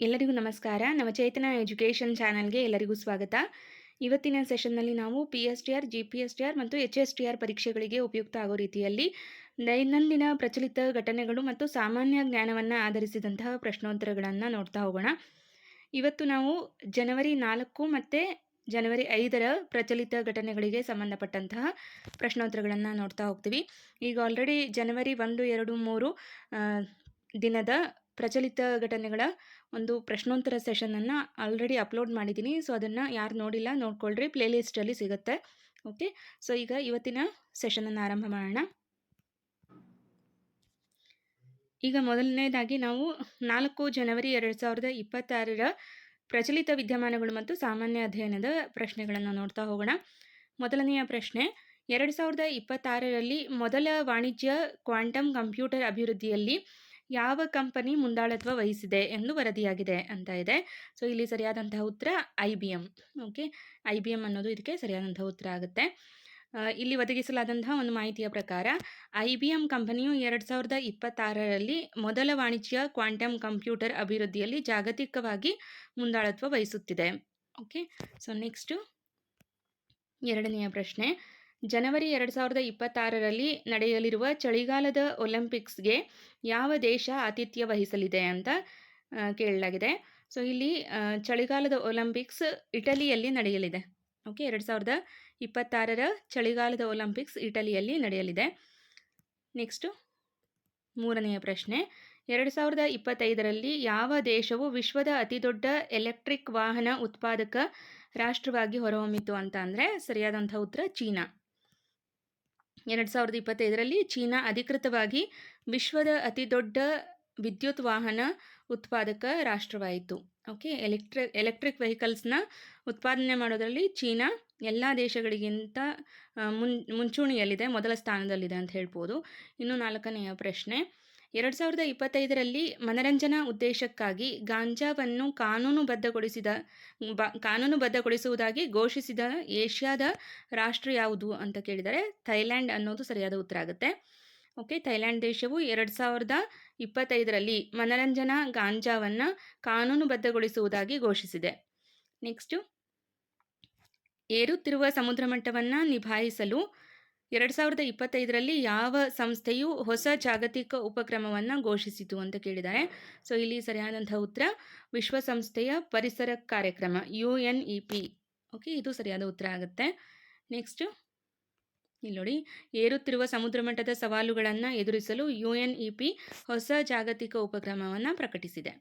ಎಲ್ಲರಿಗೂ ನಮಸ್ಕಾರ. ನವಚೇತನ ಎಜುಕೇಷನ್ ಚಾನಲ್ಗೆ ಎಲ್ಲರಿಗೂ ಸ್ವಾಗತ. ಇವತ್ತಿನ ಸೆಷನ್ನಲ್ಲಿ ನಾವು PSTR, GPSTR ಮತ್ತು HSTR ಪರೀಕ್ಷೆಗಳಿಗೆ ಉಪಯುಕ್ತ ಆಗೋ ರೀತಿಯಲ್ಲಿ ದೈನಂದಿನ ಪ್ರಚಲಿತ ಘಟನೆಗಳು ಮತ್ತು ಸಾಮಾನ್ಯ ಜ್ಞಾನವನ್ನು ಆಧರಿಸಿದಂತಹ ಪ್ರಶ್ನೋತ್ತರಗಳನ್ನು ನೋಡ್ತಾ ಹೋಗೋಣ. ಇವತ್ತು ನಾವು ಜನವರಿ 4 ಮತ್ತು ಜನವರಿ 5ರ ಪ್ರಚಲಿತ ಘಟನೆಗಳಿಗೆ ಸಂಬಂಧಪಟ್ಟಂತಹ ಪ್ರಶ್ನೋತ್ತರಗಳನ್ನು ನೋಡ್ತಾ ಹೋಗ್ತೀವಿ. ಈಗ ಆಲ್ರೆಡಿ ಜನವರಿ 1, 2, 3 ದಿನದ ಪ್ರಚಲಿತ ಘಟನೆಗಳ ಒಂದು ಪ್ರಶ್ನೋತ್ತರ ಸೆಷನನ್ನು ಆಲ್ರೆಡಿ ಅಪ್ಲೋಡ್ ಮಾಡಿದ್ದೀನಿ. ಸೊ ಅದನ್ನು ಯಾರು ನೋಡಿಲ್ಲ ನೋಡ್ಕೊಳ್ರಿ, ಪ್ಲೇಲಿಸ್ಟಲ್ಲಿ ಸಿಗುತ್ತೆ. ಓಕೆ, ಸೊ ಈಗ ಇವತ್ತಿನ ಸೆಷನನ್ನು ಆರಂಭ ಮಾಡೋಣ. ಈಗ ಮೊದಲನೇದಾಗಿ ನಾವು 4 ಜನವರಿ 2026ರ ಪ್ರಚಲಿತ ವಿದ್ಯಮಾನಗಳು ಮತ್ತು ಸಾಮಾನ್ಯ ಅಧ್ಯಯನದ ಪ್ರಶ್ನೆಗಳನ್ನು ನೋಡ್ತಾ ಹೋಗೋಣ. ಮೊದಲನೆಯ ಪ್ರಶ್ನೆ, 2026ರಲ್ಲಿ ಮೊದಲ ವಾಣಿಜ್ಯ ಕ್ವಾಂಟಮ್ ಕಂಪ್ಯೂಟರ್ ಅಭಿವೃದ್ಧಿಯಲ್ಲಿ ಯಾವ ಕಂಪನಿ ಮುಂದಾಳತ್ವ ವಹಿಸಿದೆ ಎಂದು ವರದಿಯಾಗಿದೆ ಅಂತ ಇದೆ. ಸೊ ಇಲ್ಲಿ ಸರಿಯಾದಂತಹ ಉತ್ತರ IBM. ಓಕೆ, IBM ಅನ್ನೋದು ಇದಕ್ಕೆ ಸರಿಯಾದಂತಹ ಉತ್ತರ ಆಗುತ್ತೆ. ಇಲ್ಲಿ ಒದಗಿಸಲಾದಂತಹ ಒಂದು ಮಾಹಿತಿಯ ಪ್ರಕಾರ IBM ಕಂಪನಿಯು 2026ರಲ್ಲಿ ಮೊದಲ ವಾಣಿಜ್ಯ ಕ್ವಾಂಟಮ್ ಕಂಪ್ಯೂಟರ್ ಅಭಿವೃದ್ಧಿಯಲ್ಲಿ ಜಾಗತಿಕವಾಗಿ ಮುಂದಾಳತ್ವ ವಹಿಸುತ್ತಿದೆ. ಓಕೆ, ಸೊ ನೆಕ್ಸ್ಟು ಎರಡನೆಯ ಪ್ರಶ್ನೆ, ಜನವರಿ 2026ರಲ್ಲಿ ನಡೆಯಲಿರುವ ಚಳಿಗಾಲದ ಒಲಿಂಪಿಕ್ಸ್ಗೆ ಯಾವ ದೇಶ ಆತಿಥ್ಯ ವಹಿಸಲಿದೆ ಅಂತ ಕೇಳಲಾಗಿದೆ. ಸೊ ಇಲ್ಲಿ ಚಳಿಗಾಲದ ಒಲಿಂಪಿಕ್ಸ್ ಇಟಲಿಯಲ್ಲಿ ನಡೆಯಲಿದೆ. ಓಕೆ, 2026ರ ಚಳಿಗಾಲದ ಒಲಿಂಪಿಕ್ಸ್ ಇಟಲಿಯಲ್ಲಿ ನಡೆಯಲಿದೆ. ನೆಕ್ಸ್ಟು ಮೂರನೆಯ ಪ್ರಶ್ನೆ, 2025ರಲ್ಲಿ ಯಾವ ದೇಶವು ವಿಶ್ವದ ಅತಿದೊಡ್ಡ ಎಲೆಕ್ಟ್ರಿಕ್ ವಾಹನ ಉತ್ಪಾದಕ ರಾಷ್ಟ್ರವಾಗಿ ಹೊರಹೊಮ್ಮಿತು ಅಂತ ಅಂದರೆ ಸರಿಯಾದಂಥ ಉತ್ತರ ಚೀನಾ. 2025ರಲ್ಲಿ ಚೀನಾ ಅಧಿಕೃತವಾಗಿ ವಿಶ್ವದ ಅತಿದೊಡ್ಡ ವಿದ್ಯುತ್ ವಾಹನ ಉತ್ಪಾದಕ ರಾಷ್ಟ್ರವಾಯಿತು. ಓಕೆ, ಎಲೆಕ್ಟ್ರಿಕ್ ವೆಹಿಕಲ್ಸ್ನ ಉತ್ಪಾದನೆ ಮಾಡೋದರಲ್ಲಿ ಚೀನಾ ಎಲ್ಲ ದೇಶಗಳಿಗಿಂತ ಮುಂಚೂಣಿಯಲ್ಲಿದೆ, ಮೊದಲ ಸ್ಥಾನದಲ್ಲಿದೆ ಅಂತ ಹೇಳ್ಬೋದು. ಇನ್ನು ನಾಲ್ಕನೆಯ ಪ್ರಶ್ನೆ, 2025ರಲ್ಲಿ ಮನರಂಜನಾ ಉದ್ದೇಶಕ್ಕಾಗಿ ಗಾಂಜಾವನ್ನು ಕಾನೂನುಬದ್ಧಗೊಳಿಸುವುದಾಗಿ ಘೋಷಿಸಿದ ಏಷ್ಯಾದ ರಾಷ್ಟ್ರ ಯಾವುದು ಅಂತ ಕೇಳಿದರೆ ಥೈಲ್ಯಾಂಡ್ ಅನ್ನೋದು ಸರಿಯಾದ ಉತ್ತರ ಆಗುತ್ತೆ. ಓಕೆ, ಥೈಲ್ಯಾಂಡ್ ದೇಶವು 2025ರಲ್ಲಿ ಮನರಂಜನಾ ಗಾಂಜಾವನ್ನು ಕಾನೂನುಬದ್ಧಗೊಳಿಸುವುದಾಗಿ ಘೋಷಿಸಿದೆ. ನೆಕ್ಸ್ಟು, ಏರುತ್ತಿರುವ ಸಮುದ್ರ ಮಟ್ಟವನ್ನು ನಿಭಾಯಿಸಲು 2025ರಲ್ಲಿ ಯಾವ ಸಂಸ್ಥೆಯು ಹೊಸ ಜಾಗತಿಕ ಉಪಕ್ರಮವನ್ನು ಘೋಷಿಸಿತು ಅಂತ ಕೇಳಿದ್ದಾರೆ. ಸೊ ಇಲ್ಲಿ ಸರಿಯಾದಂಥ ಉತ್ತರ ವಿಶ್ವಸಂಸ್ಥೆಯ ಪರಿಸರ ಕಾರ್ಯಕ್ರಮ UNEP. ಓಕೆ, ಇದು ಸರಿಯಾದ ಉತ್ತರ ಆಗುತ್ತೆ. ನೆಕ್ಸ್ಟು ಇಲ್ಲಿ ನೋಡಿ, ಏರುತ್ತಿರುವ ಸಮುದ್ರ ಮಟ್ಟದ ಸವಾಲುಗಳನ್ನು ಎದುರಿಸಲು UNEP ಹೊಸ ಜಾಗತಿಕ ಉಪಕ್ರಮವನ್ನು ಪ್ರಕಟಿಸಿದೆ.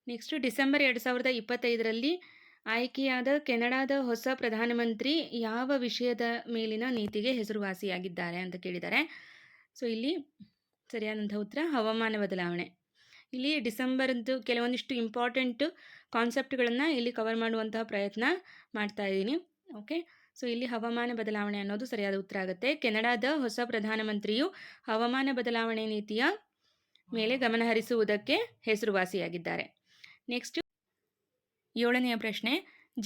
ನೆಕ್ಸ್ಟು, ಡಿಸೆಂಬರ್ 2025ರಲ್ಲಿ ಆಯ್ಕೆಯಾದ ಕೆನಡಾದ ಹೊಸ ಪ್ರಧಾನಮಂತ್ರಿ ಯಾವ ವಿಷಯದ ಮೇಲಿನ ನೀತಿಗೆ ಹೆಸರುವಾಸಿಯಾಗಿದ್ದಾರೆ ಅಂತ ಕೇಳಿದ್ದಾರೆ. ಸೊ ಇಲ್ಲಿ ಸರಿಯಾದಂಥ ಉತ್ತರ ಹವಾಮಾನ ಬದಲಾವಣೆ. ಇಲ್ಲಿ ಡಿಸೆಂಬರ್ದು ಕೆಲವೊಂದಿಷ್ಟು ಇಂಪಾರ್ಟೆಂಟ್ ಕಾನ್ಸೆಪ್ಟ್ಗಳನ್ನು ಇಲ್ಲಿ ಕವರ್ ಮಾಡುವಂತಹ ಪ್ರಯತ್ನ ಮಾಡ್ತಾ ಇದ್ದೀನಿ. ಓಕೆ, ಸೊ ಇಲ್ಲಿ ಹವಾಮಾನ ಬದಲಾವಣೆ ಅನ್ನೋದು ಸರಿಯಾದ ಉತ್ತರ ಆಗುತ್ತೆ. ಕೆನಡಾದ ಹೊಸ ಪ್ರಧಾನಮಂತ್ರಿಯು ಹವಾಮಾನ ಬದಲಾವಣೆ ನೀತಿಯ ಮೇಲೆ ಗಮನಹರಿಸುವುದಕ್ಕೆ ಹೆಸರುವಾಸಿಯಾಗಿದ್ದಾರೆ. ನೆಕ್ಸ್ಟ್ 7ನೆಯ ಪ್ರಶ್ನೆ,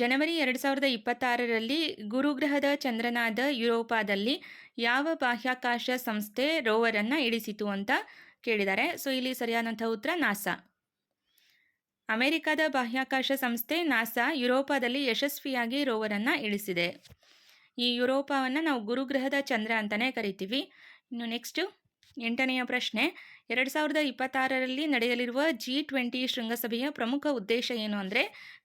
ಜನವರಿ 2026ರಲ್ಲಿ ಗುರುಗ್ರಹದ ಚಂದ್ರನಾದ ಯುರೋಪಾದಲ್ಲಿ ಯಾವ ಬಾಹ್ಯಾಕಾಶ ಸಂಸ್ಥೆ ರೋವರನ್ನು ಇಳಿಸಿತು ಅಂತ ಕೇಳಿದ್ದಾರೆ. ಸೊ ಇಲ್ಲಿ ಸರಿಯಾದಂಥ ಉತ್ತರ ನಾಸಾ. ಅಮೆರಿಕದ ಬಾಹ್ಯಾಕಾಶ ಸಂಸ್ಥೆ ನಾಸಾ ಯುರೋಪಾದಲ್ಲಿ ಯಶಸ್ವಿಯಾಗಿ ರೋವರನ್ನು ಇಳಿಸಿದೆ. ಈ ಯುರೋಪಾವನ್ನು ನಾವು ಗುರುಗ್ರಹದ ಚಂದ್ರ ಅಂತಲೇ ಕರಿತೀವಿ. ಇನ್ನು ನೆಕ್ಸ್ಟು 8ನೆಯ ಪ್ರಶ್ನೆ, 2026ರಲ್ಲಿ ನಡೆಯಲಿರುವ G20 ಶೃಂಗಸಭೆಯ ಪ್ರಮುಖ ಉದ್ದೇಶ ಏನು ಅಂದರೆ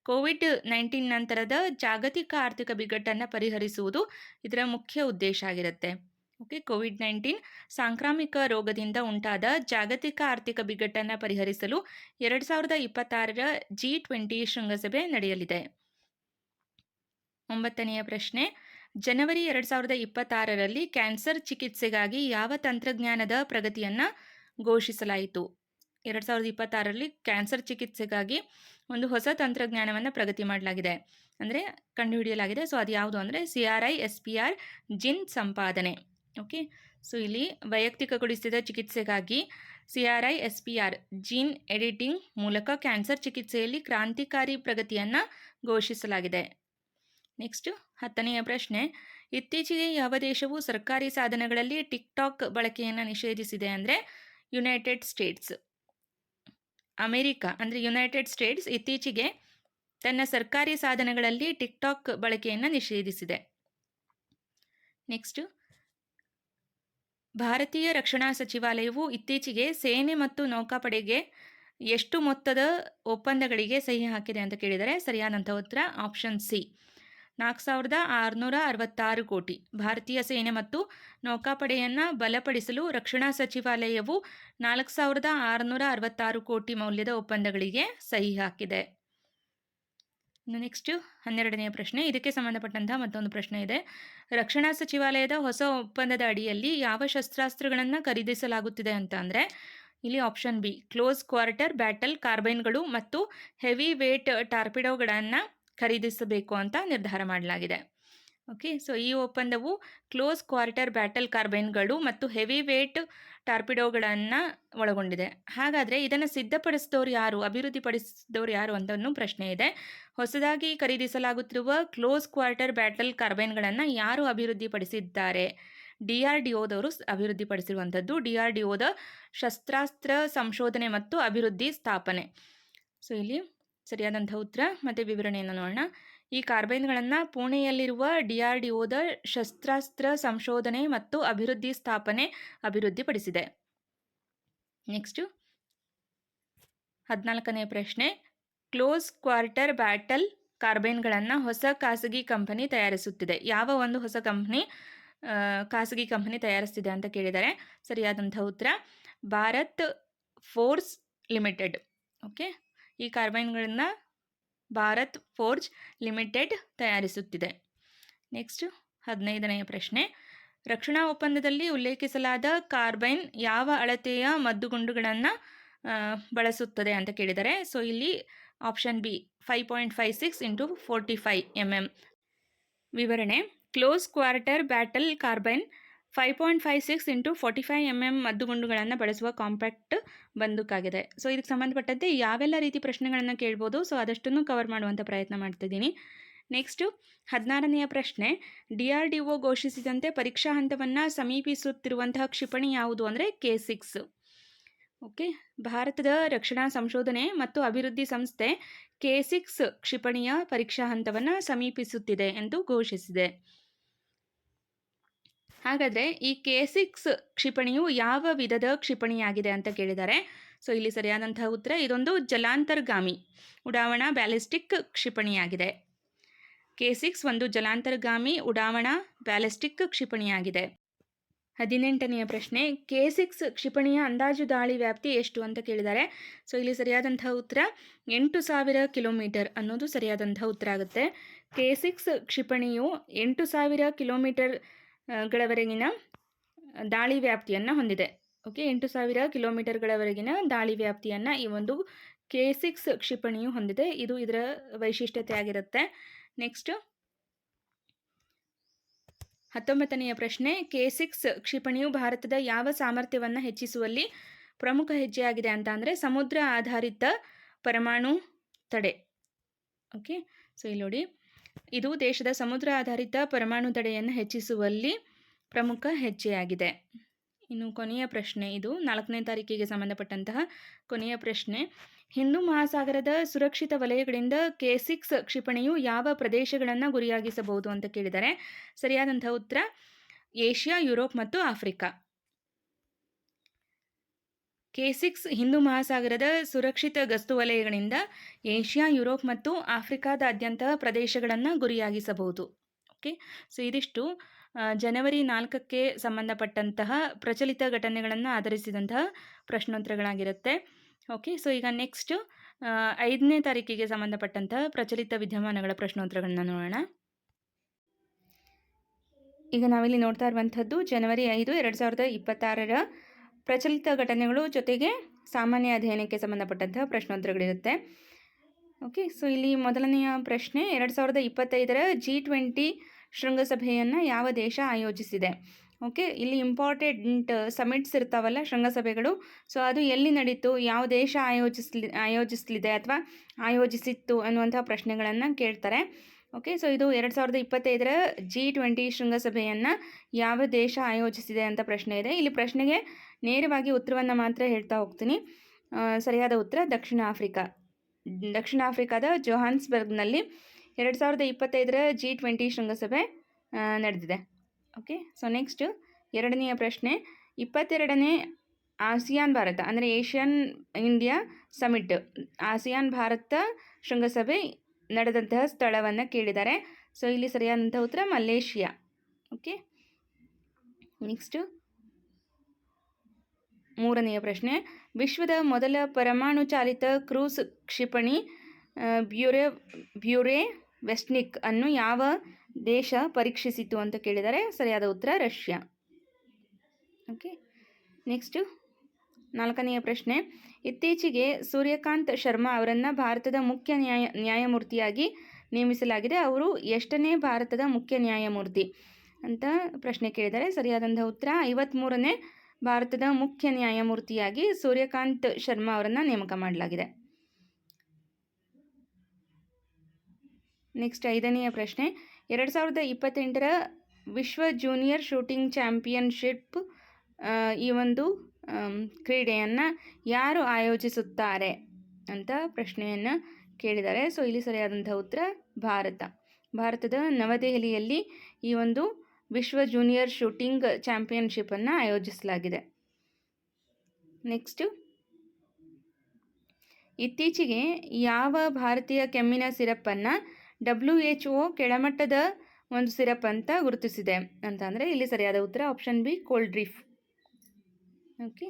COVID-19 ನಂತರದ ಜಾಗತಿಕ ಆರ್ಥಿಕ ಬಿಕ್ಕಟ್ಟನ್ನು ಪರಿಹರಿಸುವುದು ಇದರ ಮುಖ್ಯ ಉದ್ದೇಶ ಆಗಿರುತ್ತೆ. ಓಕೆ, COVID-19 ಸಾಂಕ್ರಾಮಿಕ ರೋಗದಿಂದ ಉಂಟಾದ ಜಾಗತಿಕ ಆರ್ಥಿಕ ಬಿಕ್ಕಟ್ಟನ್ನು ಪರಿಹರಿಸಲು 2026ರ G20 ಶೃಂಗಸಭೆ ನಡೆಯಲಿದೆ. 9ನೆಯ ಪ್ರಶ್ನೆ, ಜನವರಿ 2026ರಲ್ಲಿ ಕ್ಯಾನ್ಸರ್ ಚಿಕಿತ್ಸೆಗಾಗಿ ಯಾವ ತಂತ್ರಜ್ಞಾನದ ಪ್ರಗತಿಯನ್ನು ಘೋಷಿಸಲಾಯಿತು. 2026ರಲ್ಲಿ ಕ್ಯಾನ್ಸರ್ ಚಿಕಿತ್ಸೆಗಾಗಿ ಒಂದು ಹೊಸ ತಂತ್ರಜ್ಞಾನವನ್ನು ಪ್ರಗತಿ ಮಾಡಲಾಗಿದೆ, ಅಂದರೆ ಕಂಡುಹಿಡಿಯಲಾಗಿದೆ. ಸೊ ಅದು ಯಾವುದು ಅಂದರೆ CRISPR ಜಿನ್ ಸಂಪಾದನೆ. ಓಕೆ, ಸೊ ಇಲ್ಲಿ ವೈಯಕ್ತಿಕಗೊಳಿಸಿದ ಚಿಕಿತ್ಸೆಗಾಗಿ CRISPR ಜೀನ್ ಎಡಿಟಿಂಗ್ ಮೂಲಕ ಕ್ಯಾನ್ಸರ್ ಚಿಕಿತ್ಸೆಯಲ್ಲಿ ಕ್ರಾಂತಿಕಾರಿ ಪ್ರಗತಿಯನ್ನು ಘೋಷಿಸಲಾಗಿದೆ. ನೆಕ್ಸ್ಟ್ 10ನೆಯ ಪ್ರಶ್ನೆ, ಇತ್ತೀಚೆಗೆ ಯಾವ ದೇಶವು ಸರ್ಕಾರಿ ಸಾಧನಗಳಲ್ಲಿ ಟಿಕ್ಟಾಕ್ ಬಳಕೆಯನ್ನು ನಿಷೇಧಿಸಿದೆ ಅಂದರೆ ಯುನೈಟೆಡ್ ಸ್ಟೇಟ್ಸ್. ಅಮೆರಿಕ ಅಂದರೆ ಯುನೈಟೆಡ್ ಸ್ಟೇಟ್ಸ್ ಇತ್ತೀಚೆಗೆ ತನ್ನ ಸರ್ಕಾರಿ ಸಾಧನಗಳಲ್ಲಿ ಟಿಕ್ಟಾಕ್ ಬಳಕೆಯನ್ನು ನಿಷೇಧಿಸಿದೆ. ನೆಕ್ಸ್ಟು, ಭಾರತೀಯ ರಕ್ಷಣಾ ಸಚಿವಾಲಯವು ಇತ್ತೀಚೆಗೆ ಸೇನೆ ಮತ್ತು ನೌಕಾಪಡೆಗೆ ಎಷ್ಟು ಮೊತ್ತದ ಒಪ್ಪಂದಗಳಿಗೆ ಸಹಿ ಹಾಕಿದೆ ಅಂತ ಕೇಳಿದರೆ ಸರಿಯಾದಂಥ ಉತ್ತರ ಆಪ್ಷನ್ ಸಿ, 4,666 ಕೋಟಿ. ಭಾರತೀಯ ಸೇನೆ ಮತ್ತು ನೌಕಾಪಡೆಯನ್ನು ಬಲಪಡಿಸಲು ರಕ್ಷಣಾ ಸಚಿವಾಲಯವು 4,666 ಕೋಟಿ ಮೌಲ್ಯದ ಒಪ್ಪಂದಗಳಿಗೆ ಸಹಿ ಹಾಕಿದೆ. ಇನ್ನು ನೆಕ್ಸ್ಟು 12ನೇ ಪ್ರಶ್ನೆ, ಇದಕ್ಕೆ ಸಂಬಂಧಪಟ್ಟಂತಹ ಮತ್ತೊಂದು ಪ್ರಶ್ನೆ ಇದೆ. ರಕ್ಷಣಾ ಸಚಿವಾಲಯದ ಹೊಸ ಒಪ್ಪಂದದ ಅಡಿಯಲ್ಲಿ ಯಾವ ಶಸ್ತ್ರಾಸ್ತ್ರಗಳನ್ನು ಖರೀದಿಸಲಾಗುತ್ತಿದೆ ಅಂತ ಅಂದರೆ ಇಲ್ಲಿ option B, close quarter battle ಕಾರ್ಬೈನ್ಗಳು ಮತ್ತು ಹೆವಿ ವೇಟ್ ಟಾರ್ಪಿಡೋಗಳನ್ನು ಖರೀದಿಸಬೇಕು ಅಂತ ನಿರ್ಧಾರ ಮಾಡಲಾಗಿದೆ. ಓಕೆ, ಸೊ ಈ ಒಪ್ಪಂದವು ಕ್ಲೋಸ್ ಕ್ವಾರ್ಟರ್ ಬ್ಯಾಟಲ್ ಕಾರ್ಬೈನ್ಗಳು ಮತ್ತು ಹೆವಿ ವೇಟ್ ಟಾರ್ಪಿಡೋಗಳನ್ನು ಒಳಗೊಂಡಿದೆ. ಹಾಗಾದರೆ ಇದನ್ನು ಸಿದ್ಧಪಡಿಸಿದವರು ಯಾರು, ಅಭಿವೃದ್ಧಿಪಡಿಸಿದವರು ಯಾರು ಅಂತ ಪ್ರಶ್ನೆ ಇದೆ. ಹೊಸದಾಗಿ ಖರೀದಿಸಲಾಗುತ್ತಿರುವ ಕ್ಲೋಸ್ ಕ್ವಾರ್ಟರ್ ಬ್ಯಾಟಲ್ ಕಾರ್ಬೈನ್ಗಳನ್ನು ಯಾರು ಅಭಿವೃದ್ಧಿಪಡಿಸಿದ್ದಾರೆ? DRDOದವರು ಅಭಿವೃದ್ಧಿಪಡಿಸಿರುವಂಥದ್ದು. DRDOದ ಶಸ್ತ್ರಾಸ್ತ್ರ ಸಂಶೋಧನೆ ಮತ್ತು ಅಭಿವೃದ್ಧಿ ಸ್ಥಾಪನೆ. ಸೊ ಇಲ್ಲಿ ಸರಿಯಾದಂಥ ಉತ್ತರ ಮತ್ತು ವಿವರಣೆಯನ್ನು ನೋಡೋಣ. ಈ ಕಾರ್ಬೈನ್ಗಳನ್ನು ಪುಣೆಯಲ್ಲಿರುವ DRDOದ ಶಸ್ತ್ರಾಸ್ತ್ರ ಸಂಶೋಧನೆ ಮತ್ತು ಅಭಿವೃದ್ಧಿ ಸ್ಥಾಪನೆ ಅಭಿವೃದ್ಧಿಪಡಿಸಿದೆ. ನೆಕ್ಸ್ಟು 14ನೇ ಪ್ರಶ್ನೆ, ಕ್ಲೋಸ್ ಕ್ವಾರ್ಟರ್ ಬ್ಯಾಟಲ್ ಕಾರ್ಬೈನ್ಗಳನ್ನು ಹೊಸ ಖಾಸಗಿ ಕಂಪನಿ ತಯಾರಿಸುತ್ತಿದೆ. ಯಾವ ಒಂದು ಹೊಸ ಖಾಸಗಿ ಕಂಪನಿ ತಯಾರಿಸ್ತಿದೆ ಅಂತ ಕೇಳಿದರೆ ಸರಿಯಾದಂಥ ಉತ್ತರ ಭಾರತ್ ಫೋರ್ಜ್ ಲಿಮಿಟೆಡ್. ಓಕೆ, ಈ ಕಾರ್ಬೈನ್ಗಳನ್ನು ಭಾರತ್ ಫೋರ್ಜ್ ಲಿಮಿಟೆಡ್ ತಯಾರಿಸುತ್ತಿದೆ. ನೆಕ್ಸ್ಟ್ 15ನೇ ಪ್ರಶ್ನೆ, ರಕ್ಷಣಾ ಒಪ್ಪಂದದಲ್ಲಿ ಉಲ್ಲೇಖಿಸಲಾದ ಕಾರ್ಬೈನ್ ಯಾವ ಅಳತೆಯ ಮದ್ದುಗುಂಡುಗಳನ್ನು ಬಳಸುತ್ತದೆ ಅಂತ ಕೇಳಿದರೆ ಸೊ ಇಲ್ಲಿ ಆಪ್ಷನ್ ಬಿ 5.56 × 45 mm. ವಿವರಣೆ, close quarter battle carbine 5.56 × 45 mm ಮದ್ದುಗುಂಡುಗಳನ್ನು ಬಳಸುವ ಕಾಂಪ್ಯಾಕ್ಟ್ ಬಂದೂಕಾಗಿದೆ. ಸೊ ಇದಕ್ಕೆ ಸಂಬಂಧಪಟ್ಟಂತೆ ಯಾವೆಲ್ಲ ರೀತಿ ಪ್ರಶ್ನೆಗಳನ್ನು ಕೇಳ್ಬೋದು, ಸೊ ಅದಷ್ಟನ್ನು ಕವರ್ ಮಾಡುವಂಥ ಪ್ರಯತ್ನ ಮಾಡ್ತಿದ್ದೀನಿ. ನೆಕ್ಸ್ಟು 16ನೇ ಪ್ರಶ್ನೆ, DRDO ಘೋಷಿಸಿದಂತೆ ಪರೀಕ್ಷಾ ಹಂತವನ್ನು ಸಮೀಪಿಸುತ್ತಿರುವಂತಹ ಕ್ಷಿಪಣಿ ಯಾವುದು ಅಂದರೆ K6. ಓಕೆ, ಭಾರತದ ರಕ್ಷಣಾ ಸಂಶೋಧನೆ ಮತ್ತು ಅಭಿವೃದ್ಧಿ ಸಂಸ್ಥೆ K6 ಕ್ಷಿಪಣಿಯ ಪರೀಕ್ಷಾ ಹಂತವನ್ನು ಸಮೀಪಿಸುತ್ತಿದೆ ಎಂದು ಘೋಷಿಸಿದೆ. ಹಾಗಾದರೆ ಈ K6 ಕ್ಷಿಪಣಿಯು ಯಾವ ವಿಧದ ಕ್ಷಿಪಣಿಯಾಗಿದೆ ಅಂತ ಕೇಳಿದ್ದಾರೆ. ಸೊ ಇಲ್ಲಿ ಸರಿಯಾದಂತಹ ಉತ್ತರ ಇದೊಂದು ಜಲಾಂತರ್ಗಾಮಿ ಉಡಾವಣಾ ಬ್ಯಾಲಿಸ್ಟಿಕ್ ಕ್ಷಿಪಣಿಯಾಗಿದೆ. K6 ಒಂದು ಜಲಾಂತರ್ಗಾಮಿ ಉಡಾವಣಾ ಬ್ಯಾಲಿಸ್ಟಿಕ್ ಕ್ಷಿಪಣಿಯಾಗಿದೆ. 18ನೇ ಪ್ರಶ್ನೆ, K6 ಕ್ಷಿಪಣಿಯ ಅಂದಾಜು ದಾಳಿ ವ್ಯಾಪ್ತಿ ಎಷ್ಟು ಅಂತ ಕೇಳಿದ್ದಾರೆ. ಸೊ ಇಲ್ಲಿ ಸರಿಯಾದಂಥ ಉತ್ತರ 8,000 ಕಿಲೋಮೀಟರ್ ಅನ್ನೋದು ಸರಿಯಾದಂಥ ಉತ್ತರ ಆಗುತ್ತೆ. K6 ಕ್ಷಿಪಣಿಯು 8,000 ಕಿಲೋಮೀಟರ್ಗಳವರೆಗಿನ ದಾಳಿ ವ್ಯಾಪ್ತಿಯನ್ನು ಹೊಂದಿದೆ. ಓಕೆ, 8,000 ಕಿಲೋಮೀಟರ್ಗಳವರೆಗಿನ ದಾಳಿ ವ್ಯಾಪ್ತಿಯನ್ನು ಈ ಒಂದು K6 ಕ್ಷಿಪಣಿಯು ಹೊಂದಿದೆ. ಇದು ಇದರ ವೈಶಿಷ್ಟ್ಯತೆ ಆಗಿರುತ್ತೆ. ನೆಕ್ಸ್ಟ್ 19ನೇ ಪ್ರಶ್ನೆ, K6 ಕ್ಷಿಪಣಿಯು ಭಾರತದ ಯಾವ ಸಾಮರ್ಥ್ಯವನ್ನು ಹೆಚ್ಚಿಸುವಲ್ಲಿ ಪ್ರಮುಖ ಹೆಜ್ಜೆಯಾಗಿದೆ ಅಂತ ಅಂದರೆ ಸಮುದ್ರ ಆಧಾರಿತ ಪರಮಾಣು ತಡೆ. ಓಕೆ, ಸೊ ಇಲ್ಲಿ ನೋಡಿ, ಇದು ದೇಶದ ಸಮುದ್ರ ಆಧಾರಿತ ಪರಮಾಣು ತಡೆಯನ್ನು ಹೆಚ್ಚಿಸುವಲ್ಲಿ ಪ್ರಮುಖ ಹೆಜ್ಜೆಯಾಗಿದೆ. ಇನ್ನು ಕೊನೆಯ ಪ್ರಶ್ನೆ, ಇದು 4ನೇ ತಾರೀಕಿಗೆ ಸಂಬಂಧಪಟ್ಟಂತಹ ಕೊನೆಯ ಪ್ರಶ್ನೆ, ಹಿಂದೂ ಮಹಾಸಾಗರದ ಸುರಕ್ಷಿತ ವಲಯಗಳಿಂದ K6 ಕ್ಷಿಪಣಿಯು ಯಾವ ಪ್ರದೇಶಗಳನ್ನು ಗುರಿಯಾಗಿಸಬಹುದು ಅಂತ ಕೇಳಿದರೆ ಸರಿಯಾದಂಥ ಉತ್ತರ ಏಷ್ಯಾ, ಯುರೋಪ್ ಮತ್ತು ಆಫ್ರಿಕಾ. K6 ಹಿಂದೂ ಮಹಾಸಾಗರದ ಸುರಕ್ಷಿತ ಗಸ್ತು ವಲಯಗಳಿಂದ ಏಷ್ಯಾ, ಯುರೋಪ್ ಮತ್ತು ಆಫ್ರಿಕಾದಾದ್ಯಂತ ಪ್ರದೇಶಗಳನ್ನು ಗುರಿಯಾಗಿಸಬಹುದು. ಓಕೆ, ಸೊ ಇದಿಷ್ಟು ಜನವರಿ 4ಕ್ಕೆ ಸಂಬಂಧಪಟ್ಟಂತಹ ಪ್ರಚಲಿತ ಘಟನೆಗಳನ್ನು ಆಧರಿಸಿದಂತಹ ಪ್ರಶ್ನೋತ್ತರಗಳಾಗಿರುತ್ತೆ. ಓಕೆ, ಸೊ ಈಗ ನೆಕ್ಸ್ಟ್ 5ನೇ ತಾರೀಕಿಗೆ ಸಂಬಂಧಪಟ್ಟಂತಹ ಪ್ರಚಲಿತ ವಿದ್ಯಮಾನಗಳ ಪ್ರಶ್ನೋತ್ತರಗಳನ್ನ ನೋಡೋಣ. ಈಗ ನಾವಿಲ್ಲಿ ನೋಡ್ತಾ ಇರುವಂಥದ್ದು ಜನವರಿ 5, 2026ರ ಪ್ರಚಲಿತ ಘಟನೆಗಳು ಜೊತೆಗೆ ಸಾಮಾನ್ಯ ಅಧ್ಯಯನಕ್ಕೆ ಸಂಬಂಧಪಟ್ಟಂತಹ ಪ್ರಶ್ನೋತ್ತರಗಳಿರುತ್ತೆ. ಓಕೆ, ಸೊ ಇಲ್ಲಿ ಮೊದಲನೆಯ ಪ್ರಶ್ನೆ, 2025ರ G20 ಶೃಂಗಸಭೆಯನ್ನು ಯಾವ ದೇಶ ಆಯೋಜಿಸಿದೆ? ಓಕೆ, ಇಲ್ಲಿ ಇಂಪಾರ್ಟೆಂಟ್ ಸಮಿಟ್ಸ್ ಇರ್ತಾವಲ್ಲ, ಶೃಂಗಸಭೆಗಳು, ಸೊ ಅದು ಎಲ್ಲಿ ನಡೀತು, ಯಾವ ದೇಶ ಆಯೋಜಿಸಲಿದೆ ಅಥವಾ ಆಯೋಜಿಸಿತ್ತು ಅನ್ನುವಂಥ ಪ್ರಶ್ನೆಗಳನ್ನು ಕೇಳ್ತಾರೆ. ಓಕೆ, ಸೊ ಇದು 2025ರ G20 ಶೃಂಗಸಭೆಯನ್ನು ಯಾವ ದೇಶ ಆಯೋಜಿಸಿದೆ ಅಂತ ಪ್ರಶ್ನೆ ಇದೆ. ಇಲ್ಲಿ ಪ್ರಶ್ನೆಗೆ ನೇರವಾಗಿ ಉತ್ತರವನ್ನು ಮಾತ್ರ ಹೇಳ್ತಾ ಹೋಗ್ತೀನಿ. ಸರಿಯಾದ ಉತ್ತರ ದಕ್ಷಿಣ ಆಫ್ರಿಕಾ. ದಕ್ಷಿಣ ಆಫ್ರಿಕಾದ ಜೋಹಾನ್ಸ್ಬರ್ಗ್ನಲ್ಲಿ 2025ರ G20 ಶೃಂಗಸಭೆ ನಡೆದಿದೆ. ಓಕೆ, ಸೊ ನೆಕ್ಸ್ಟ್ ಎರಡನೆಯ ಪ್ರಶ್ನೆ, 22ನೇ ಆಸಿಯಾನ್ ಭಾರತ ಅಂದರೆ Asian India summit, ASEAN Bharat ಶೃಂಗಸಭೆ ನಡೆದಂತಹ ಸ್ಥಳವನ್ನು ಕೇಳಿದ್ದಾರೆ. ಸೊ ಇಲ್ಲಿ ಸರಿಯಾದಂಥ ಉತ್ತರ ಮಲೇಷಿಯಾ. ಓಕೆ, ನೆಕ್ಸ್ಟು ಮೂರನೆಯ ಪ್ರಶ್ನೆ, ವಿಶ್ವದ ಮೊದಲ ಪರಮಾಣು ಚಾಲಿತ ಕ್ರೂಸ್ ಕ್ಷಿಪಣಿ ಬ್ಯೂರೆ ವೆಸ್ಟ್ನಿಕ್ ಅನ್ನು ಯಾವ ದೇಶ ಪರೀಕ್ಷಿಸಿತು ಅಂತ ಕೇಳಿದರೆ ಸರಿಯಾದ ಉತ್ತರ ರಷ್ಯಾ. ಓಕೆ, ನೆಕ್ಸ್ಟು ನಾಲ್ಕನೆಯ ಪ್ರಶ್ನೆ, ಇತ್ತೀಚೆಗೆ ಸೂರ್ಯಕಾಂತ್ ಶರ್ಮಾ ಅವರನ್ನು ಭಾರತದ ಮುಖ್ಯ ನ್ಯಾಯಮೂರ್ತಿಯಾಗಿ ನೇಮಿಸಲಾಗಿದೆ. ಅವರು ಎಷ್ಟನೇ ಭಾರತದ ಮುಖ್ಯ ನ್ಯಾಯಮೂರ್ತಿ ಅಂತ ಪ್ರಶ್ನೆ ಕೇಳಿದರೆ ಸರಿಯಾದಂಥ ಉತ್ತರ 53ನೇ ಭಾರತದ ಮುಖ್ಯ ನ್ಯಾಯಮೂರ್ತಿಯಾಗಿ ಸೂರ್ಯಕಾಂತ್ ಶರ್ಮಾ ಅವರನ್ನು ನೇಮಕ ಮಾಡಲಾಗಿದೆ. ನೆಕ್ಸ್ಟ್ ಐದನೆಯ ಪ್ರಶ್ನೆ, 2028ರ ವಿಶ್ವ ಜೂನಿಯರ್ ಶೂಟಿಂಗ್ ಚಾಂಪಿಯನ್ಶಿಪ್ ಈ ಒಂದು ಕ್ರೀಡೆಯನ್ನು ಯಾರು ಆಯೋಜಿಸುತ್ತಾರೆ ಅಂತ ಪ್ರಶ್ನೆಯನ್ನು ಕೇಳಿದ್ದಾರೆ. ಸೊ ಇಲ್ಲಿ ಸರಿಯಾದಂಥ ಉತ್ತರ ಭಾರತದ ನವದೆಹಲಿಯಲ್ಲಿ ಈ ಒಂದು ವಿಶ್ವ ಜೂನಿಯರ್ ಶೂಟಿಂಗ್ ಚಾಂಪಿಯನ್ಶಿಪ್ಪನ್ನು ಆಯೋಜಿಸಲಾಗಿದೆ. ನೆಕ್ಸ್ಟು, ಇತ್ತೀಚೆಗೆ ಯಾವ ಭಾರತೀಯ ಕೆಮ್ಮಿನ ಸಿರಪ್ಪನ್ನು WHO ಕೆಳಮಟ್ಟದ ಒಂದು ಸಿರಪ್ ಅಂತ ಗುರುತಿಸಿದೆ ಅಂತಂದರೆ ಇಲ್ಲಿ ಸರಿಯಾದ ಉತ್ತರ option B, cold drift. Okay,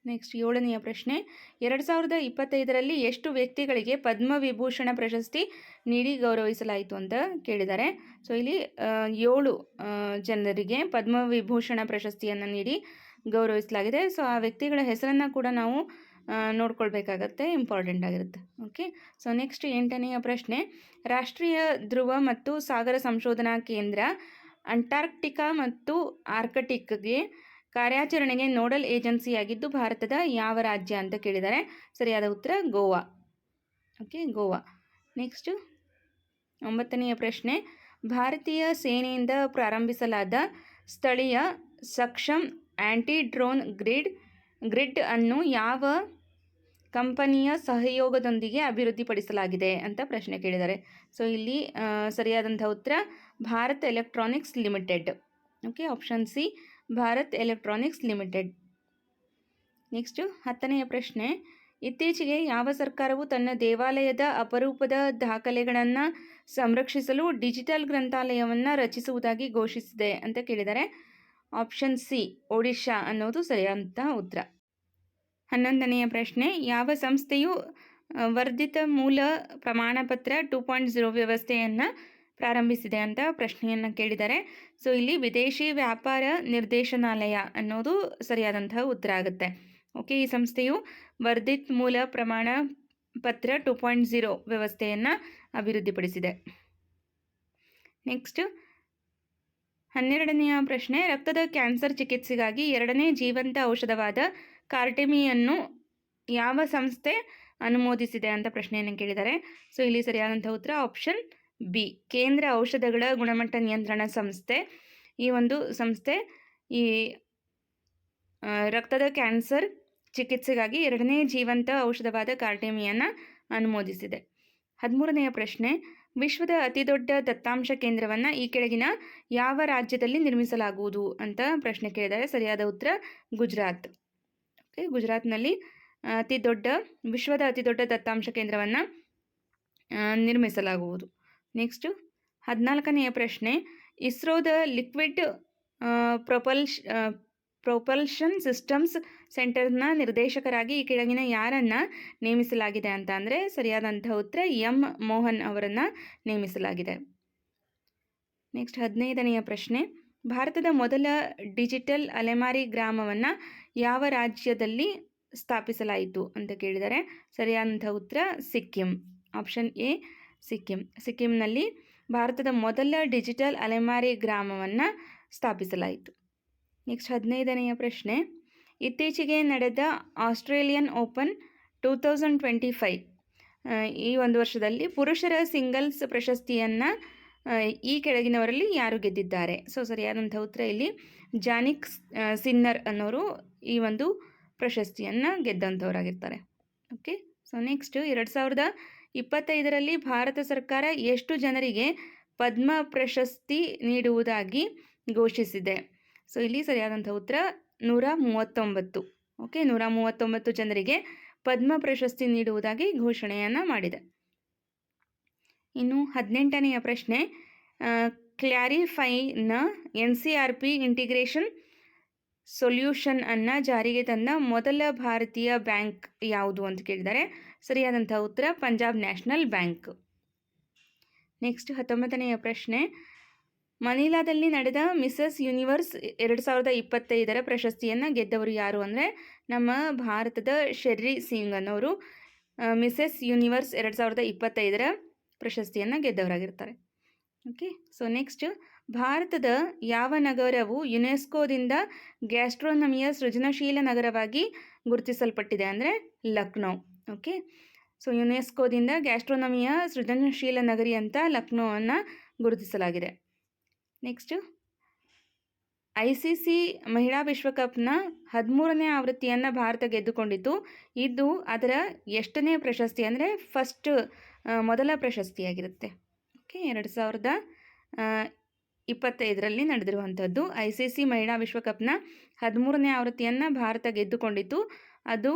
next ಏಳನೆಯ ಪ್ರಶ್ನೆ, 2025ರಲ್ಲಿ ಎಷ್ಟು ವ್ಯಕ್ತಿಗಳಿಗೆ ಪದ್ಮವಿಭೂಷಣ ಪ್ರಶಸ್ತಿ ನೀಡಿ ಗೌರವಿಸಲಾಯಿತು ಅಂತ ಕೇಳಿದ್ದಾರೆ. ಸೊ ಇಲ್ಲಿ 7 ಜನರಿಗೆ ಪದ್ಮವಿಭೂಷಣ ಪ್ರಶಸ್ತಿಯನ್ನು ನೀಡಿ ಗೌರವಿಸಲಾಗಿದೆ. ಸೊ ಆ ವ್ಯಕ್ತಿಗಳ ಹೆಸರನ್ನು ಕೂಡ ನಾವು ನೋಡ್ಕೊಳ್ಬೇಕಾಗತ್ತೆ, ಇಂಪಾರ್ಟೆಂಟ್ ಆಗಿರುತ್ತೆ. ಓಕೆ, ಸೊ ನೆಕ್ಸ್ಟ್ 8ನೆಯ ಪ್ರಶ್ನೆ, ರಾಷ್ಟ್ರೀಯ ಧ್ರುವ ಮತ್ತು ಸಾಗರ ಸಂಶೋಧನಾ ಕೇಂದ್ರ ಅಂಟಾರ್ಕ್ಟಿಕಾ ಮತ್ತು ಆರ್ಕಟಿಕ್ಗೆ ಕಾರ್ಯಾಚರಣೆಗೆ ನೋಡಲ್ ಏಜೆನ್ಸಿಯಾಗಿದ್ದು ಭಾರತದ ಯಾವ ರಾಜ್ಯ ಅಂತ ಕೇಳಿದ್ದಾರೆ. ಸರಿಯಾದ ಉತ್ತರ ಗೋವಾ. ಓಕೆ, ಗೋವಾ. ನೆಕ್ಸ್ಟು 9ನೆಯ ಪ್ರಶ್ನೆ, ಭಾರತೀಯ ಸೇನೆಯಿಂದ ಪ್ರಾರಂಭಿಸಲಾದ ಸ್ಥಳೀಯ ಸಕ್ಷಮ್ ಆ್ಯಂಟಿ ಡ್ರೋನ್ ಗ್ರಿಡ್ ಅನ್ನು ಯಾವ ಕಂಪನಿಯ ಸಹಯೋಗದೊಂದಿಗೆ ಅಭಿವೃದ್ಧಿಪಡಿಸಲಾಗಿದೆ ಅಂತ ಪ್ರಶ್ನೆ ಕೇಳಿದ್ದಾರೆ. ಸೊ ಇಲ್ಲಿ ಸರಿಯಾದಂಥ ಉತ್ತರ Bharat Electronics Limited. Okay, option C, Bharat Electronics Limited. Next 10ನೆಯ ಪ್ರಶ್ನೆ, ಇತ್ತೀಚೆಗೆ ಯಾವ ಸರ್ಕಾರವು ತನ್ನ ದೇವಾಲಯದ ಅಪರೂಪದ ದಾಖಲೆಗಳನ್ನು ಸಂರಕ್ಷಿಸಲು ಡಿಜಿಟಲ್ ಗ್ರಂಥಾಲಯವನ್ನು ರಚಿಸುವುದಾಗಿ ಘೋಷಿಸಿದೆ ಅಂತ ಕೇಳಿದ್ದಾರೆ. ಆಪ್ಷನ್ ಸಿ, ಒಡಿಶಾ ಅನ್ನೋದು ಸರಿಯಾದಂಥ ಉತ್ತರ. 11ನೆಯ ಪ್ರಶ್ನೆ, ಯಾವ ಸಂಸ್ಥೆಯು ವರ್ಧಿತ ಮೂಲ ಪ್ರಮಾಣಪತ್ರ 2.0 ವ್ಯವಸ್ಥೆಯನ್ನು ಪ್ರಾರಂಭಿಸಿದೆ ಅಂತ ಪ್ರಶ್ನೆಯನ್ನು ಕೇಳಿದ್ದಾರೆ. ಸೊ ಇಲ್ಲಿ ವಿದೇಶಿ ವ್ಯಾಪಾರ ನಿರ್ದೇಶನಾಲಯ ಅನ್ನೋದು ಸರಿಯಾದಂತಹ ಉತ್ತರ ಆಗುತ್ತೆ. ಓಕೆ, ಈ ಸಂಸ್ಥೆಯು ವರ್ಧಿತ ಮೂಲ ಪ್ರಮಾಣ ಪತ್ರ 2.0 ವ್ಯವಸ್ಥೆಯನ್ನು ಅಭಿವೃದ್ಧಿಪಡಿಸಿದೆ. ನೆಕ್ಸ್ಟ್ 12ನೆಯ ಪ್ರಶ್ನೆ, ರಕ್ತದ ಕ್ಯಾನ್ಸರ್ ಚಿಕಿತ್ಸೆಗಾಗಿ 2ನೇ ಜೀವಂತ ಔಷಧವಾದ ಕಾರ್ಟೆಮಿಯನ್ನು ಯಾವ ಸಂಸ್ಥೆ ಅನುಮೋದಿಸಿದೆ ಅಂತ ಪ್ರಶ್ನೆಯನ್ನು ಕೇಳಿದ್ದಾರೆ. ಸೊ ಇಲ್ಲಿ ಸರಿಯಾದಂಥ ಉತ್ತರ ಆಪ್ಷನ್ ಬಿ, ಕೇಂದ್ರ ಔಷಧಗಳ ಗುಣಮಟ್ಟ ನಿಯಂತ್ರಣ ಸಂಸ್ಥೆ. ಈ ಒಂದು ಸಂಸ್ಥೆ ಈ ರಕ್ತದ ಕ್ಯಾನ್ಸರ್ ಚಿಕಿತ್ಸೆಗಾಗಿ 2ನೇ ಜೀವಂತ ಔಷಧವಾದ ಕಾರ್ಟೆಮಿಯನ್ನು ಅನುಮೋದಿಸಿದೆ. 13ನೆಯ ಪ್ರಶ್ನೆ, ವಿಶ್ವದ ಅತಿದೊಡ್ಡ ದತ್ತಾಂಶ ಕೇಂದ್ರವನ್ನು ಈ ಕೆಳಗಿನ ಯಾವ ರಾಜ್ಯದಲ್ಲಿ ನಿರ್ಮಿಸಲಾಗುವುದು ಅಂತ ಪ್ರಶ್ನೆ ಕೇಳಿದ್ದಾರೆ. ಸರಿಯಾದ ಉತ್ತರ ಗುಜರಾತ್. ಓಕೆ, ಗುಜರಾತ್ನಲ್ಲಿ ವಿಶ್ವದ ಅತಿದೊಡ್ಡ ದತ್ತಾಂಶ ಕೇಂದ್ರವನ್ನು ನಿರ್ಮಿಸಲಾಗುವುದು. ನೆಕ್ಸ್ಟು 14ನೆಯ ಪ್ರಶ್ನೆ, ಇಸ್ರೋದ ಲಿಕ್ವಿಡ್ ಪ್ರೊಪಲ್ಷನ್ ಸಿಸ್ಟಮ್ಸ್ ಸೆಂಟರ್ನ ನಿರ್ದೇಶಕರಾಗಿ ಈ ಕೆಳಗಿನ ಯಾರನ್ನು ನೇಮಿಸಲಾಗಿದೆ ಅಂತ ಅಂದರೆ ಸರಿಯಾದಂಥ ಉತ್ತರ ಎಂ ಮೋಹನ್ ಅವರನ್ನು ನೇಮಿಸಲಾಗಿದೆ. ನೆಕ್ಸ್ಟ್ 15ನೆಯ ಪ್ರಶ್ನೆ, ಭಾರತದ ಮೊದಲ ಡಿಜಿಟಲ್ ಅಲೆಮಾರಿ ಗ್ರಾಮವನ್ನು ಯಾವ ರಾಜ್ಯದಲ್ಲಿ ಸ್ಥಾಪಿಸಲಾಯಿತು ಅಂತ ಕೇಳಿದರೆ ಸರಿಯಾದಂಥ ಉತ್ತರ ಸಿಕ್ಕಿಂ. Option A, Sikkim. ಸಿಕ್ಕಿಂನಲ್ಲಿ ಭಾರತದ ಮೊದಲ ಡಿಜಿಟಲ್ ಅಲೆಮಾರಿ ಗ್ರಾಮವನ್ನು ಸ್ಥಾಪಿಸಲಾಯಿತು. ನೆಕ್ಸ್ಟ್ 15ನೆಯ ಪ್ರಶ್ನೆ, ಇತ್ತೀಚೆಗೆ ನಡೆದ ಆಸ್ಟ್ರೇಲಿಯನ್ ಓಪನ್ 2025 ಈ ಒಂದು ವರ್ಷದಲ್ಲಿ ಪುರುಷರ ಸಿಂಗಲ್ಸ್ ಪ್ರಶಸ್ತಿಯನ್ನು ಈ ಕೆಳಗಿನವರಲ್ಲಿ ಯಾರು ಗೆದ್ದಿದ್ದಾರೆ? ಸೊ ಸರಿಯಾದಂಥ ಉತ್ತರ ಇಲ್ಲಿ ಜಾನಿಕ್ ಸಿನ್ನರ್ ಅನ್ನೋರು ಈ ಒಂದು ಪ್ರಶಸ್ತಿಯನ್ನು ಗೆದ್ದಂಥವರಾಗಿರ್ತಾರೆ. ಓಕೆ, ಸೊ ನೆಕ್ಸ್ಟ್ 2025ರಲ್ಲಿ ಭಾರತ ಸರ್ಕಾರ ಎಷ್ಟು ಜನರಿಗೆ ಪದ್ಮ ಪ್ರಶಸ್ತಿ ನೀಡುವುದಾಗಿ ಘೋಷಿಸಿದೆ? ಸೊ ಇಲ್ಲಿ ಸರಿಯಾದಂಥ ಉತ್ತರ 139. ಓಕೆ, 139 ಜನರಿಗೆ ಪದ್ಮ ಪ್ರಶಸ್ತಿ ನೀಡುವುದಾಗಿ ಘೋಷಣೆಯನ್ನು ಮಾಡಿದೆ. ಇನ್ನು 18ನೆಯ ಪ್ರಶ್ನೆ, ಕ್ಲಾರಿಫೈನ NCRP ಇಂಟಿಗ್ರೇಷನ್ ಸೊಲ್ಯೂಷನ್ ಅನ್ನು ಜಾರಿಗೆ ತಂದ ಮೊದಲ ಭಾರತೀಯ ಬ್ಯಾಂಕ್ ಯಾವುದು ಅಂತ ಕೇಳಿದ್ದಾರೆ. ಸರಿಯಾದಂಥ ಉತ್ತರ ಪಂಜಾಬ್ ನ್ಯಾಷನಲ್ ಬ್ಯಾಂಕ್. ನೆಕ್ಸ್ಟ್ 19ನೆಯ ಪ್ರಶ್ನೆ, ಮನಿಲಾದಲ್ಲಿ ನಡೆದ ಮಿಸಸ್ ಯೂನಿವರ್ಸ್ 2025ರ ಪ್ರಶಸ್ತಿಯನ್ನು ಗೆದ್ದವರು ಯಾರು ಅಂದರೆ ನಮ್ಮ ಭಾರತದ ಶೆರ್ರಿ ಸಿಂಗ್ ಅನ್ನೋರು ಮಿಸಸ್ ಯೂನಿವರ್ಸ್ 2025ರ ಪ್ರಶಸ್ತಿಯನ್ನು ಗೆದ್ದವರಾಗಿರ್ತಾರೆ. ಓಕೆ, ಸೊ ನೆಕ್ಸ್ಟ್, ಭಾರತದ ಯಾವ ನಗರವು ಯುನೆಸ್ಕೋದಿಂದ ಗ್ಯಾಸ್ಟ್ರೋನಮಿಯ ಸೃಜನಶೀಲ ನಗರವಾಗಿ ಗುರುತಿಸಲ್ಪಟ್ಟಿದೆ ಅಂದರೆ ಲಕ್ನೋ. ಓಕೆ, ಸೊ ಯುನೆಸ್ಕೋದಿಂದ ಗ್ಯಾಸ್ಟ್ರೋನಮಿಯ ಸೃಜನಶೀಲ ನಗರಿ ಅಂತ ಲಕ್ನೋವನ್ನು ಗುರುತಿಸಲಾಗಿದೆ. ನೆಕ್ಸ್ಟ್, ICC ಮಹಿಳಾ ವಿಶ್ವಕಪ್ನ 13ನೇ ಆವೃತ್ತಿಯನ್ನು ಭಾರತ ಗೆದ್ದುಕೊಂಡಿತು. ಇದು ಅದರ ಎಷ್ಟನೇ ಪ್ರಶಸ್ತಿ ಅಂದರೆ ಮೊದಲ ಪ್ರಶಸ್ತಿಯಾಗಿರುತ್ತೆ. ಓಕೆ, 2025ರಲ್ಲಿ ನಡೆದಿರುವಂಥದ್ದು ICC ಮಹಿಳಾ ವಿಶ್ವಕಪ್ನ 13ನೇ ಆವೃತ್ತಿಯನ್ನು ಭಾರತ ಗೆದ್ದುಕೊಂಡಿತು. ಅದು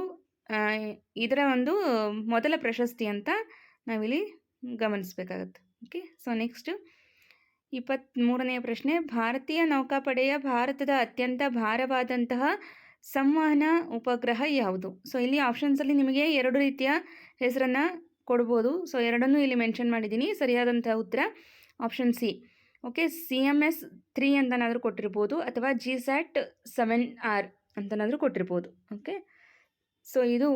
ಇದರ ಒಂದು ಮೊದಲ ಪ್ರಶಸ್ತಿ ಅಂತ ನಾವಿಲ್ಲಿ ಗಮನಿಸಬೇಕಾಗತ್ತೆ. ಓಕೆ, ಸೊ ನೆಕ್ಸ್ಟ್ 23ನೆಯ ಪ್ರಶ್ನೆ, ಭಾರತೀಯ ನೌಕಾಪಡೆಯ ಭಾರತದ ಅತ್ಯಂತ ಭಾರವಾದಂತಹ ಸಂವಹನ ಉಪಗ್ರಹ ಯಾವುದು? ಸೊ ಇಲ್ಲಿ ಆಪ್ಷನ್ಸಲ್ಲಿ ನಿಮಗೆ 2 ರೀತಿಯ ಹೆಸರನ್ನು ಕೊಡ್ಬೋದು. ಸೊ ಎರಡನ್ನೂ ಇಲ್ಲಿ ಮೆನ್ಷನ್ ಮಾಡಿದ್ದೀನಿ. ಸರಿಯಾದಂಥ ಉತ್ತರ ಆಪ್ಷನ್ ಸಿ. ಓಕೆ, CMS 3 ಅಂತನಾದರೂ ಕೊಟ್ಟಿರ್ಬೋದು ಅಥವಾ GSAT-7R ಅಂತನಾದರೂ ಕೊಟ್ಟಿರ್ಬೋದು. ಓಕೆ, ಸೊ ಇದು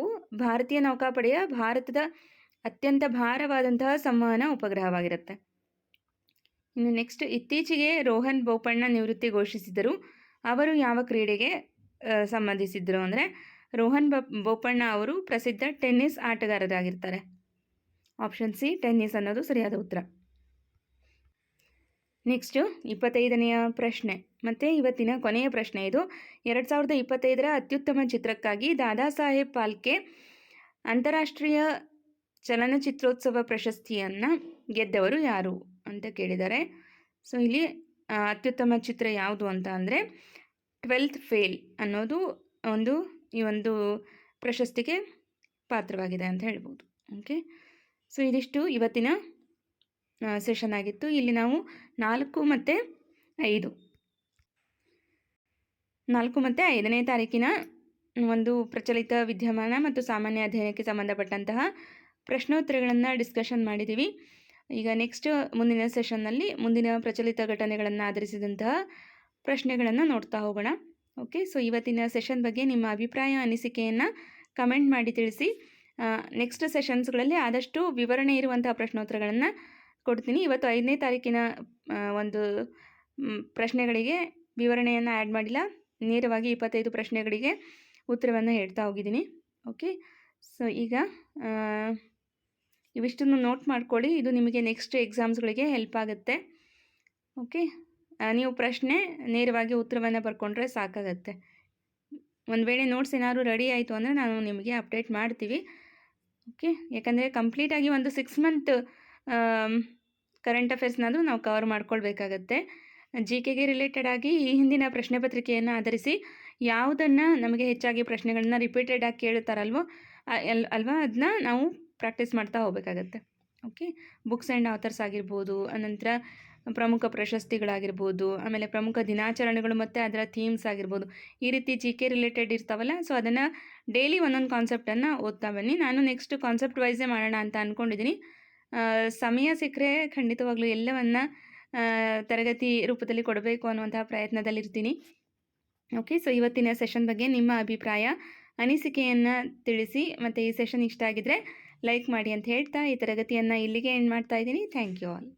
ಭಾರತೀಯ ನೌಕಾಪಡೆಯ ಭಾರತದ ಅತ್ಯಂತ ಭಾರವಾದಂತಹ ಸಂವಹನ ಉಪಗ್ರಹವಾಗಿರುತ್ತೆ. ಇನ್ನು ನೆಕ್ಸ್ಟ್, ಇತ್ತೀಚೆಗೆ ರೋಹನ್ ಬೋಪಣ್ಣ ನಿವೃತ್ತಿ ಘೋಷಿಸಿದರು. ಅವರು ಯಾವ ಕ್ರೀಡೆಗೆ ಸಂಬಂಧಿಸಿದ್ರು ಅಂದರೆ ರೋಹನ್ ಬೋಪಣ್ಣ ಅವರು ಪ್ರಸಿದ್ಧ ಟೆನ್ನಿಸ್ ಆಟಗಾರರಾಗಿರ್ತಾರೆ. ಆಪ್ಷನ್ ಸಿ, ಟೆನ್ನಿಸ್ ಅನ್ನೋದು ಸರಿಯಾದ ಉತ್ತರ. ನೆಕ್ಸ್ಟು 25ನೆಯ ಪ್ರಶ್ನೆ ಮತ್ತು ಇವತ್ತಿನ ಕೊನೆಯ ಪ್ರಶ್ನೆ ಇದು. 2025ರ ಅತ್ಯುತ್ತಮ ಚಿತ್ರಕ್ಕಾಗಿ ದಾದಾ ಸಾಹೇಬ್ ಫಾಲ್ಕೆ ಅಂತಾರಾಷ್ಟ್ರೀಯ ಚಲನಚಿತ್ರೋತ್ಸವ ಪ್ರಶಸ್ತಿಯನ್ನು ಗೆದ್ದವರು ಯಾರು ಅಂತ ಕೇಳಿದ್ದಾರೆ. ಸೊ ಇಲ್ಲಿ ಅತ್ಯುತ್ತಮ ಚಿತ್ರ ಯಾವುದು ಅಂತ ಅಂದರೆ 12th ಫೇಲ್ ಅನ್ನೋದು ಈ ಒಂದು ಪ್ರಶಸ್ತಿಗೆ ಪಾತ್ರವಾಗಿದೆ ಅಂತ ಹೇಳ್ಬೋದು. ಓಕೆ, ಸೊ ಇದಿಷ್ಟು ಇವತ್ತಿನ ಸೆಷನ್ ಆಗಿತ್ತು. ಇಲ್ಲಿ ನಾವು 4 ಮತ್ತು 5ನೇ ತಾರೀಕಿನ ಒಂದು ಪ್ರಚಲಿತ ವಿದ್ಯಮಾನ ಮತ್ತು ಸಾಮಾನ್ಯ ಅಧ್ಯಯನಕ್ಕೆ ಸಂಬಂಧಪಟ್ಟಂತಹ ಪ್ರಶ್ನೋತ್ತರಗಳನ್ನು ಡಿಸ್ಕಷನ್ ಮಾಡಿದ್ದೀವಿ. ಈಗ ನೆಕ್ಸ್ಟ್ ಮುಂದಿನ ಸೆಷನ್ನಲ್ಲಿ ಮುಂದಿನ ಪ್ರಚಲಿತ ಘಟನೆಗಳನ್ನು ಆಧರಿಸಿದಂತಹ ಪ್ರಶ್ನೆಗಳನ್ನು ನೋಡ್ತಾ ಹೋಗೋಣ. ಓಕೆ, ಸೊ ಇವತ್ತಿನ ಸೆಷನ್ ಬಗ್ಗೆ ನಿಮ್ಮ ಅಭಿಪ್ರಾಯ ಅನಿಸಿಕೆಯನ್ನು ಕಮೆಂಟ್ ಮಾಡಿ ತಿಳಿಸಿ. ನೆಕ್ಸ್ಟ್ ಸೆಷನ್ಸ್ಗಳಲ್ಲಿ ಆದಷ್ಟು ವಿವರಣೆ ಇರುವಂತಹ ಪ್ರಶ್ನೋತ್ತರಗಳನ್ನು ಕೊಡ್ತೀನಿ. ಇವತ್ತು 5ನೇ ತಾರೀಕಿನ ಒಂದು ಪ್ರಶ್ನೆಗಳಿಗೆ ವಿವರಣೆಯನ್ನು ಆ್ಯಡ್ ಮಾಡಿಲ್ಲ, ನೇರವಾಗಿ 25 ಪ್ರಶ್ನೆಗಳಿಗೆ ಉತ್ತರವನ್ನು ಹೇಳ್ತಾ ಹೋಗಿದ್ದೀನಿ. ಓಕೆ, ಸೊ ಈಗ ಇವಿಷ್ಟನ್ನು ನೋಟ್ ಮಾಡ್ಕೊಳ್ಳಿ, ಇದು ನಿಮಗೆ ನೆಕ್ಸ್ಟ್ ಎಕ್ಸಾಮ್ಸ್ಗಳಿಗೆ ಹೆಲ್ಪ್ ಆಗುತ್ತೆ. ಓಕೆ, ನೀವು ಪ್ರಶ್ನೆ ನೇರವಾಗಿ ಉತ್ತರವನ್ನು ಬರ್ಕೊಂಡ್ರೆ ಸಾಕಾಗತ್ತೆ. ಒಂದು ವೇಳೆ ನೋಟ್ಸ್ ಏನಾದರೂ ರೆಡಿ ಆಯಿತು ಅಂದರೆ ನಾನು ನಿಮಗೆ ಅಪ್ಡೇಟ್ ಮಾಡ್ತೀವಿ. ಓಕೆ, ಯಾಕಂದರೆ ಕಂಪ್ಲೀಟಾಗಿ ಒಂದು 6 ಮಂತ್ ಕರೆಂಟ್ ಅಫೇರ್ಸ್ನಾದರೂ ನಾವು ಕವರ್ ಮಾಡ್ಕೊಳ್ಬೇಕಾಗತ್ತೆ. GKಗೆ ರಿಲೇಟೆಡ್ ಆಗಿ ಈ ಹಿಂದಿನ ಪ್ರಶ್ನೆ ಪತ್ರಿಕೆಯನ್ನು ಆಧರಿಸಿ ಯಾವುದನ್ನು ನಮಗೆ ಹೆಚ್ಚಾಗಿ ಪ್ರಶ್ನೆಗಳನ್ನ ರಿಪೀಟೆಡ್ ಆಗಿ ಕೇಳುತ್ತಾರಲ್ವೋ ಅಲ್ವಾ ಅದನ್ನ ನಾವು ಪ್ರಾಕ್ಟೀಸ್ ಮಾಡ್ತಾ ಹೋಗಬೇಕಾಗತ್ತೆ. ಓಕೆ, ಬುಕ್ಸ್ ಆ್ಯಂಡ್ ಆಥರ್ಸ್ ಆಗಿರ್ಬೋದು, ಅನಂತರ ಪ್ರಮುಖ ಪ್ರಶಸ್ತಿಗಳಾಗಿರ್ಬೋದು, ಆಮೇಲೆ ಪ್ರಮುಖ ದಿನಾಚರಣೆಗಳು ಮತ್ತು ಅದರ ಥೀಮ್ಸ್ ಆಗಿರ್ಬೋದು, ಈ ರೀತಿ GK ರಿಲೇಟೆಡ್ ಇರ್ತಾವಲ್ಲ. ಸೊ ಅದನ್ನು ಡೈಲಿ ಒಂದೊಂದು ಕಾನ್ಸೆಪ್ಟನ್ನು ಓದ್ತಾ ಬನ್ನಿ. ನಾನು ನೆಕ್ಸ್ಟ್ ಕಾನ್ಸೆಪ್ಟ್ ವೈಸೇ ಮಾಡೋಣ ಅಂತ ಅಂದ್ಕೊಂಡಿದ್ದೀನಿ. ಸಮಯ ಸಿಕ್ಕರೆ ಖಂಡಿತವಾಗ್ಲೂ ಎಲ್ಲವನ್ನು ತರಗತಿ ರೂಪದಲ್ಲಿ ಕೊಡಬೇಕು ಅನ್ನುವಂತಹ ಪ್ರಯತ್ನದಲ್ಲಿರ್ತೀನಿ. ಓಕೆ, ಸೊ ಇವತ್ತಿನ ಸೆಷನ್ ಬಗ್ಗೆ ನಿಮ್ಮ ಅಭಿಪ್ರಾಯ ಅನಿಸಿಕೆಯನ್ನು ತಿಳಿಸಿ. ಮತ್ತು ಈ ಸೆಷನ್ ಇಷ್ಟ ಆಗಿದ್ದರೆ ಲೈಕ್ ಮಾಡಿ ಅಂತ ಹೇಳ್ತಾ ಈ ತರಗತಿಯನ್ನು ಇಲ್ಲಿಗೆ ಎಂಡ್ ಮಾಡ್ತಾ ಇದ್ದೀನಿ. Thank you all.